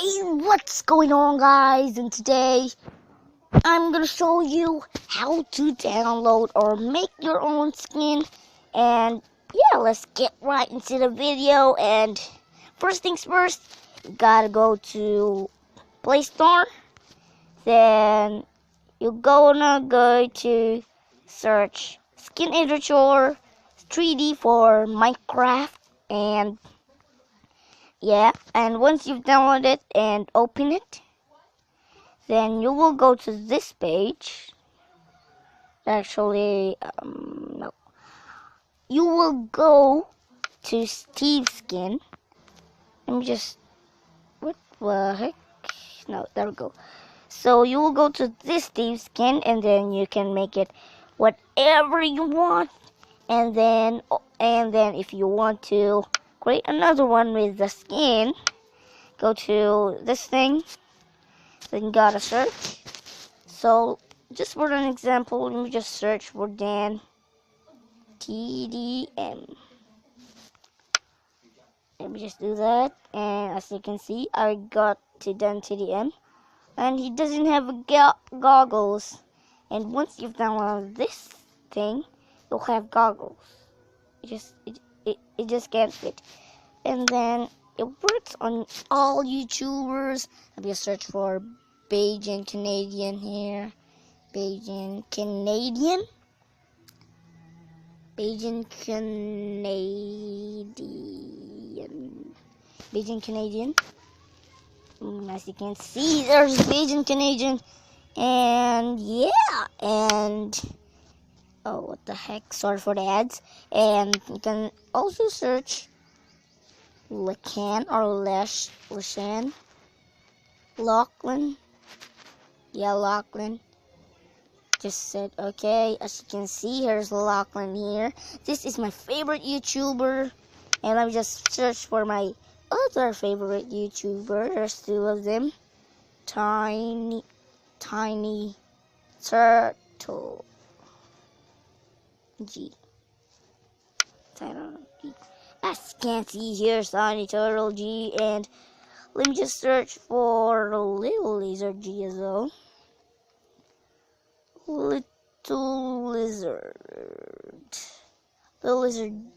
Hey, what's going on, guys? And today I'm gonna show you how to download or make your own skin. And yeah, let's get right into the video. And first things first, you gotta go to Play Store. Then you're gonna go to search Skin Editor 3D for Minecraft. And yeah, and once you've downloaded it and open it, then you will go to this page. Actually, no. You will go to Steve's skin. Let me just, what the heck? No, there we go. So you will go to this Steve's skin, and then you can make it whatever you want. And then if you want to create another one with the skin, go to this thing. Then you gotta search. So just for an example, let me just search for Dan TDM. Let me just do that, and as you can see, I got to Dan TDM, and he doesn't have goggles. And once you've downloaded this thing, you'll have goggles. It just can't fit. And then it works on all YouTubers. Let me just search for Beijing Canadian here. Beijing Canadian. Beijing Canadian. As you can see, there's Beijing Canadian. And yeah, and oh, what the heck? Sorry for the ads. And you can also search Lacan or Lashan. Lachlan. Yeah, Lachlan. Just said okay. As you can see, here's Lachlan here. This is my favorite YouTuber. And let me just search for my other favorite YouTuber. There's two of them. Tiny Turtle G. As you can see, here's Tiny Turtle G. And let me just search for Little Lizard G as well. Little Lizard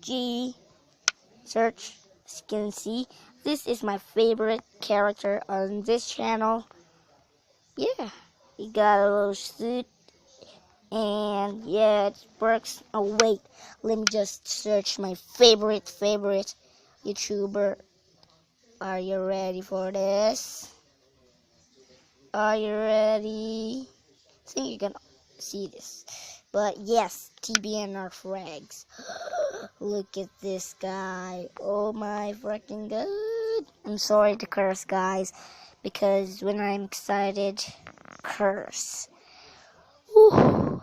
G. Search. As you can see, this is my favorite character on this channel. Yeah, he got a little suit, and yeah, it works. Oh wait, let me just search my favorite YouTuber. Are you ready for this? Are you ready? I think you can see this. But yes, TBNR frags. Look at this guy. Oh my freaking god. I'm sorry to curse, guys, because when I'm excited, curse. Whew.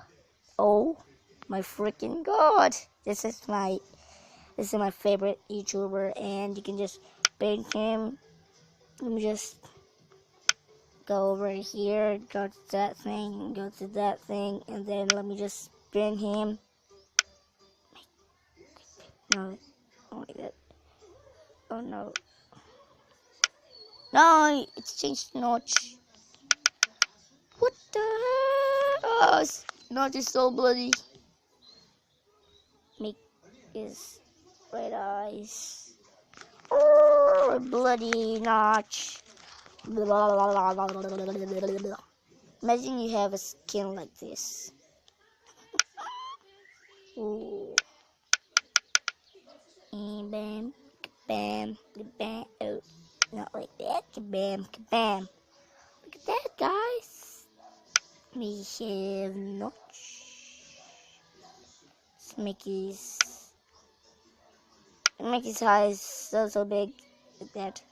Oh my freaking god. This is my favorite YouTuber, and you can just paint him. Let me just go over here, go to that thing, go to that thing, and then let me just spin him. No, oh my god. Oh no. No, it's changed notch. What the heck? Oh, notch is so bloody. Make his red eyes. Oh, bloody notch. Imagine you have a skin like this. Ooh. And bam, bam, bam. Oh, not like that. Bam, bam. Look at that, guys. We have notch. Let's make his eyes so big, like that.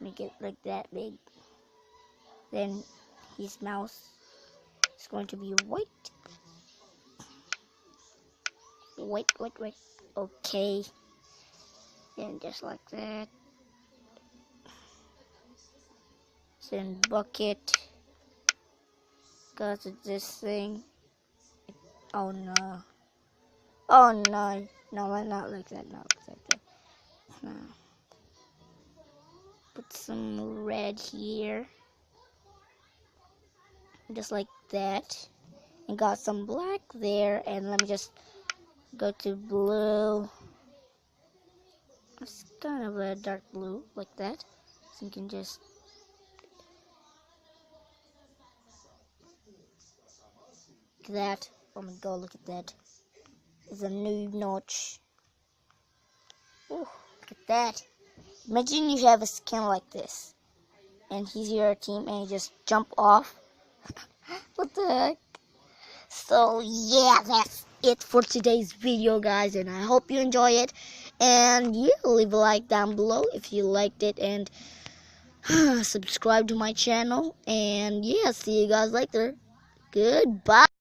Make it like that big. Then his mouth is going to be white. White. Okay. And just like that. Then bucket. Go to this thing. Oh no. Oh no. No, not like that. Not like that. No. put some red here, just like that, and got some black there, and let me just go to blue. It's kind of a dark blue, like that, so you can just look at that. Oh my god, look at that. It's a new notch. Ooh, look at that. Imagine you have a skin like this, and he's your team, and you just jump off. What the heck? So yeah, that's it for today's video, guys, and I hope you enjoy it. And yeah, leave a like down below if you liked it, and subscribe to my channel. And yeah, see you guys later. Goodbye.